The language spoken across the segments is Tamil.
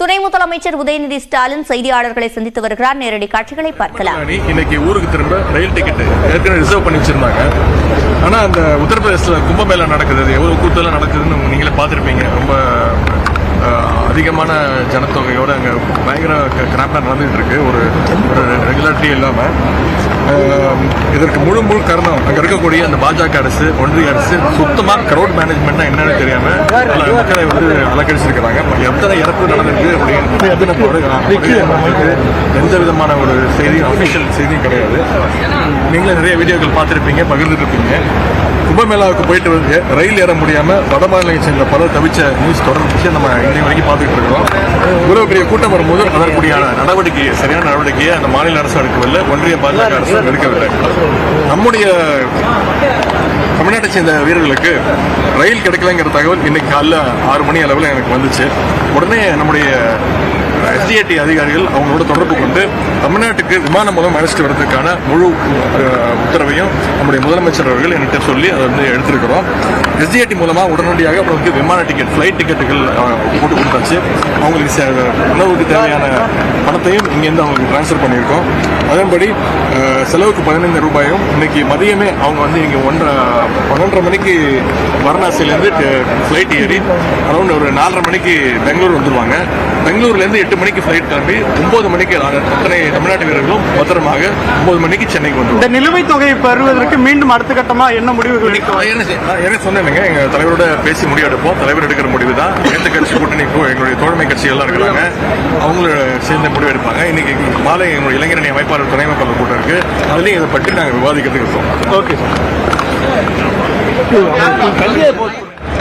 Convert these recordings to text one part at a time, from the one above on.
துணை முதலமைச்சர் உதயநிதி ஸ்டாலின் செய்தியாளர்களை சந்தித்து வருகிறார். நேரடி காட்சிகளை பார்க்கலாம். இன்னைக்கு ஊருக்கு திரும்ப ரயில் டிக்கெட் ஏற்கனவே ரிசர்வ் பண்ணி வச்சிருந்தாங்க. ஆனா அந்த உத்தரப்பிரதேசத்துல கும்பமேளா நடக்குது, எவ்வளவு கூட்டலாம் நடக்குதுன்னு நீங்களே பார்த்துருப்பீங்க. ரொம்ப அதிகமான ஜனத்தொகையோட அங்கே பயங்கர கிராப்டாக நடந்துகிட்டு இருக்கு. ஒரு ரெகுலாரிட்டி இல்லாமல் இதற்கு முழு காரணம் அங்கே இருக்கக்கூடிய அந்த பாஜக அரசு, ஒன்றிய அரசு சுத்தமாக கிரௌட் மேனேஜ்மெண்ட்னா என்னன்னு தெரியாமல் மக்களை வந்து அலக்கழிச்சிருக்கிறாங்க. எத்தனை இறப்பு நடந்திருக்கு அப்படின்னு எந்த விதமான ஒரு செய்தியும், அஃபிஷியல் செய்தியும் கிடையாது. நீங்களே நிறைய வீடியோக்கள் பார்த்துருப்பீங்க, பகிர்ந்துட்டு இருப்பீங்க. கும்பமேளாவுக்கு போயிட்டு வந்து ரயில் ஏற முடியாம வட மாநிலங்களை சேர்ந்த பலர் தவிச்ச நியூஸ் தொடர்ந்து நம்ம இன்னைக்கு வரைக்கும் பார்த்துட்டு இருக்கோம். இவ்வளவு பெரிய கூட்டம் வரும்போது அதற்குரிய நடவடிக்கையை, சரியான நடவடிக்கையை அந்த மாநில அரசு எடுக்கவில்லை, ஒன்றிய பாஜக அரசு எடுக்கவில்லை. நம்முடைய தமிழ்நாட்டை சேர்ந்த வீரர்களுக்கு ரயில் கிடைக்கலங்கிற தகவல் இன்னைக்கு காலைல 6 மணி அளவில் எனக்கு வந்துச்சு. உடனே நம்முடைய எஸ்டிஏடி அதிகாரிகள் அவங்களோட தொடர்பு கொண்டு தமிழ்நாட்டுக்கு விமானம் மூலம் அழைச்சிட்டு வரதுக்கான முழு உத்தரவையும் நம்முடைய முதலமைச்சர் அவர்கள் என்கிட்ட சொல்லி அதை வந்து எடுத்திருக்கிறோம். எஸ்டிஏடி மூலமா உடனடியாக அவங்களுக்கு விமான டிக்கெட், ஃபிளைட் டிக்கெட்டுகள் போட்டு கொடுத்தாச்சு. அவங்களுக்கு உணவுக்கு தேவையான பணத்தையும் இங்கேருந்து அவங்களுக்கு டிரான்ஸ்ஃபர் பண்ணியிருக்கோம். அதன்படி செலவுக்கு 15 ரூபாயும் இன்னைக்கு மதியமே அவங்க வந்து இங்கே 12:30 மணிக்கு வாரணாசியிலேருந்து ஃபிளைட் ஏறி அரௌண்ட் ஒரு 4:30 மணிக்கு பெங்களூர் வந்துடுவாங்க. பெங்களூர்லேருந்து 8 மணிக்கு ஃபிளைட் கிளம்பி 9 மணிக்கு அத்தனை தமிழ்நாட்டு வீரர்களும் பத்திரமாக 9 மணிக்கு சென்னைக்கு வந்துடும். இந்த நிலுவைத் தொகையை பெறுவதற்கு மீண்டும் அடுத்த கட்டமா என்ன முடிவுகள் என்ன சொன்னேங்க, எங்க தலைவரோட பேசி முடிவு எடுப்போம். தலைவர் எடுக்கிற முடிவு தான். எந்த கட்சி கூட்டணிக்கும் எங்களுடைய தோழமை கட்சிகள்லாம் இருக்கிறாங்க, அவங்கள சேர்ந்து முடிவு எடுப்பாங்க. இன்னைக்கு மாலை எங்களுடைய இளைஞரணி அமைப்பாளர், துணை அமைப்பாளர் கூட்டம் இருக்கு. அதுலேயும் இதை பற்றி நாங்கள் விவாதிக்கிறதுக்கு இருக்கோம். Okay sir.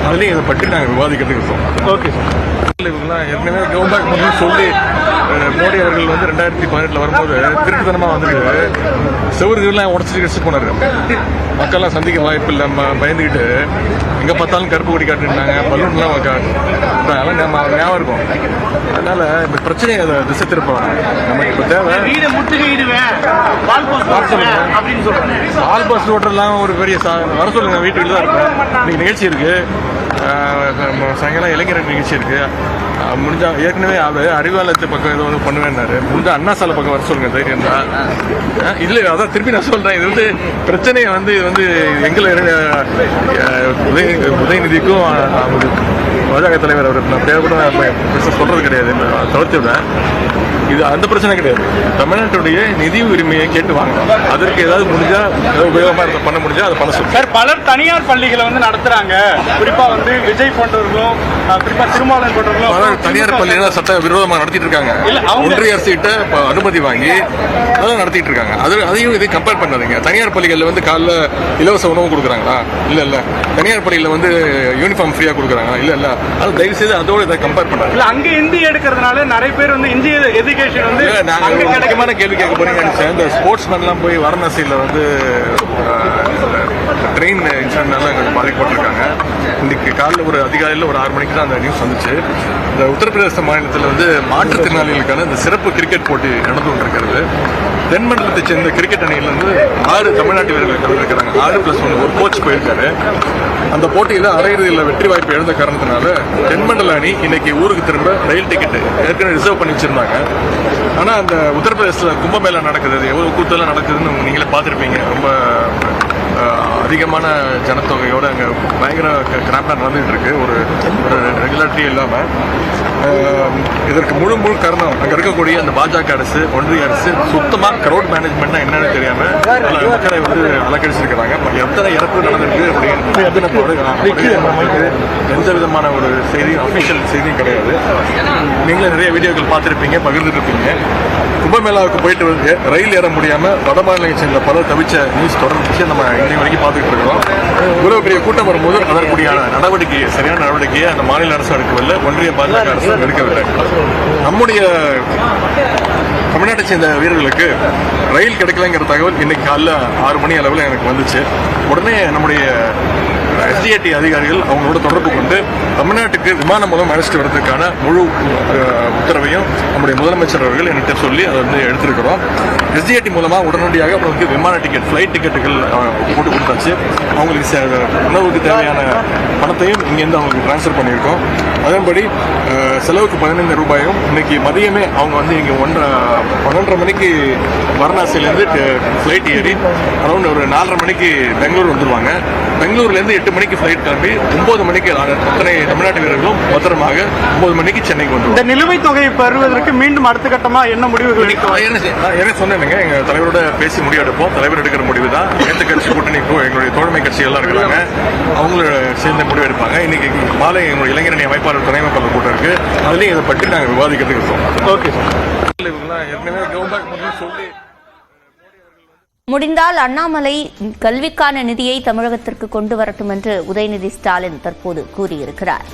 அதுலேயும் இதை பற்றி நாங்கள் விவாதிக்கிறதுக்கு இருக்கோம். Okay sir. இவங்கெல்லாம் ஏற்கனவே கவர்மெண்ட் பண்ணணும்னு சொல்லி மோடி அவர்கள் வந்து 2018 வரும்போது திருட்டுத்தனமா வந்துட்டு செவருலாம் உடச்சிட்டு போனாரு. மக்கள்லாம் சந்திக்க வாய்ப்பு இல்லை, பயந்துக்கிட்டு எங்க பார்த்தாலும் கருப்பு கொடி காட்டுனாங்க, பலூன்லாம் அதெல்லாம் ஞாபகம் இருக்கும். அதனால இந்த பிரச்சனையை அதை திசை திருப்போம். நமக்கு இப்போ தேவை ஆல் பஸ் ஓட்டர்லாம் ஒரு பெரிய வர சொல்லுங்க, வீட்டுக்கு தான் இருப்பேன். இன்னைக்கு நிகழ்ச்சி இருக்கு, சாயங்காலம் இளைஞர் நிகழ்ச்சி இருக்கு. முடிஞ்சா ஏற்கனவே அறிவாலயத்து பக்கம் ஏதோ பண்ணுவேன்னாரு. முடிஞ்சா அண்ணா சாலை பக்கம் வர சொல்லுங்க, தைரியம் தான். இல்ல அதான் திருப்பி நான் சொல்றேன், இது வந்து பிரச்சனையை வந்து இது வந்து எங்களை உதயநிதிக்கும் பாஜக தலைவர் அவர் நான் பேர் கூட சொல்றது கிடையாது, தவிர்த்து விட. இது அந்த பிரச்சனை கிடையாது. தமிழ்நாட்டுடைய நிதி உரிமையை கேட்டு வாங்கலாம். அதற்கு ஏதாவது முடிஞ்சா, உபயோகமா பண்ண முடிஞ்சா அதை பண்ண சொல்லுங்க. சார், பலர் தனியார் பள்ளிகளை வந்து நடத்துறாங்க. குறிப்பா வந்து விஜய் போன்றவர்களும், குறிப்பா திருமாவளவன் போன்றவர்களும் பலர் தனியார் பள்ளிகளை சட்ட விரோதமாக நடத்திட்டு இருக்காங்க. ஒன்றிய அரசு கிட்ட அனுமதி வாங்கி அதெல்லாம் நடத்திட்டு இருக்காங்க. அதையும் இதை கம்பேர் பண்ணாதீங்க. தனியார் பள்ளிகளில் வந்து காலைல இலவச உணவு கொடுக்குறாங்களா? இல்ல. தனியார் பள்ளியில் வந்து யூனிஃபார்ம் ஃப்ரீயா கொடுக்குறாங்களா? இல்ல. அது தயவு செய்து அதோட இதை கம்பேர் பண்ணாங்க. அங்க இந்தி எடுக்கிறதுனால நிறைய பேர் வந்து இந்திய எஜுகேஷன் வந்து முக்கியமான கேள்வி கேட்க போறீங்க. இந்த ஸ்போர்ட்ஸ் மேன்லாம் போய் வாரணாசியில் வந்து ட்ரெயின் இன்சிடென்ட்னால எங்களுக்கு பாதிக்கப்பட்டிருக்காங்க. இன்னைக்கு காலையில் ஒரு அதிகாலையில் ஒரு 6 மணிக்கு தான் அந்த நியூஸ் வந்துச்சு. இந்த உத்தரப்பிரதேச மாநிலத்தில் வந்து மாற்றுத்திறனாளிகளுக்கான இந்த சிறப்பு கிரிக்கெட் போட்டி நடந்து கொண்டிருக்கிறது. தென்மண்டலத்தை சேர்ந்த கிரிக்கெட் அணியிலிருந்து 6 தமிழ்நாட்டு வீரர்கள் கலந்துருக்கிறாங்க. 6+1 ஒரு கோச் போயிருக்காரு. அந்த போட்டியில் அரையிறுதியில் வெற்றி வாய்ப்பு எழுந்த காரணத்தினால தென்மண்டல அணி இன்னைக்கு ஊருக்கு திரும்ப ரயில் டிக்கெட் ஏற்கனவே ரிசர்வ் பண்ணி வச்சிருந்தாங்க. ஆனா அந்த உத்தரப்பிரதேசத்தில் கும்பமேளா நடக்குது, எவ்வளவு கூட்டலாம் நடக்குதுன்னு நீங்களே பார்த்துருப்பீங்க. ரொம்ப அதிகமான ஜனத்தொகையோட அங்கே பயங்கர கிராப்டாக நடந்துகிட்டு இருக்கு. ஒரு ரெகுலாரிட்டி இல்லாமல் இதற்கு முழு காரணம் அங்கே இருக்கக்கூடிய அந்த பாஜக அரசு, ஒன்றிய அரசு சுத்தமாக கிரௌட் மேனேஜ்மெண்ட்னா என்னன்னு தெரியாமல் மக்களை வந்து அலக்கழிச்சிருக்கிறாங்க. எத்தனை இறப்பு நடந்திருக்கு அப்படின்னு எந்த விதமான ஒரு செய்தியும், அஃபிஷியல் செய்தியும் கிடையாது. நீங்களே நிறைய வீடியோக்கள் பார்த்துருப்பீங்க, பகிர்ந்துட்டு இருப்பீங்க. கும்பமேளாவுக்கு போயிட்டு வந்து ரயில் ஏற முடியாம வட மாநிலங்களை சேர்ந்த பலர் தவிச்ச நியூஸ் தொடர்ந்து நம்ம இன்னைக்கு வரைக்கும் பார்த்துட்டு இருக்கோம். இவ்வளவு பெரிய கூட்டம் வரும்போது அதற்குரிய நடவடிக்கையை, சரியான நடவடிக்கையை அந்த மாநில அரசு எடுக்கவில்லை, ஒன்றிய பாஜக அரசு எடுக்கவில்லை. நம்முடைய தமிழ்நாட்டை சேர்ந்த வீரர்களுக்கு ரயில் கிடைக்கலங்கிற தகவல் இன்னைக்கு காலைல 6 மணி அளவில் எனக்கு வந்துச்சு. உடனே நம்முடைய SDAT அதிகாரிகள் அவங்களோட தொடர்பு கொண்டு தமிழ்நாட்டுக்கு விமானம் மூலம் அழைச்சிட்டு வரதுக்கான முழு உத்தரவையும் நம்முடைய முதலமைச்சர் அவர்கள் என்கிட்ட சொல்லி அதை வந்து எடுத்திருக்கிறோம். SDAT மூலமா உடனடியாக அவங்களுக்கு விமான டிக்கெட், ஃபிளைட் டிக்கெட்டுகள் போட்டு கொடுத்தாச்சு. அவங்களுக்கு உணவுக்கு தேவையான பணத்தையும் இங்கேருந்து அவங்களுக்கு டிரான்ஸ்ஃபர் பண்ணியிருக்கோம். அதன்படி செலவுக்கு 15 ரூபாயும் இன்னைக்கு மதியமே அவங்க வந்து இங்கே 12:30 மணிக்கு வாரணாசியிலேருந்து ஃப்ளைட் ஏறி அரௌண்ட் ஒரு 4:30 மணிக்கு பெங்களூர் வந்துடுவாங்க. பெங்களூர்லேருந்து 8 மணிக்கு ஃப்ளைட் கிளம்பி 9 மணிக்கு அத்தனை தமிழ்நாட்டு வீரர்களும் பத்திரமாக 9 மணிக்கு சென்னைக்கு வந்துடுவாங்க. இந்த நிலுவைத் தொகையை பெறுவதற்கு மீண்டும் அடுத்த கட்டமா என்ன முடிவுகள் என்ன சொன்னேங்க, எங்க தலைவரோட பேசி முடிவெடுப்போம். தலைவர் எடுக்கிற முடிவு தான். அனைத்து கட்சி கூட்டணி எங்களுடைய தோழமை கட்சிகள்லாம் இருக்கிறாங்க, அவங்கள சேர்ந்து முடிவெடுப்பாங்க. இன்னைக்கு மாலை எங்களுடைய இளைஞரணி அமைப்பாளர் துணை அமைப்பாளர் கூட்டம் இருக்கு, அதுலயும் இதை பற்றி நாங்கள் விவாதிக்கிறதுக்கு இருக்கோம். Okay sir. ஏற்கனவே கவர்மெண்ட் சொல்லி முடிந்தால் அண்ணாமலை கல்விக்கான நிதியை தமிழகத்திற்கு கொண்டு வரட்டும் என்று உதயநிதி ஸ்டாலின் தற்போது கூறியிருக்கிறார்.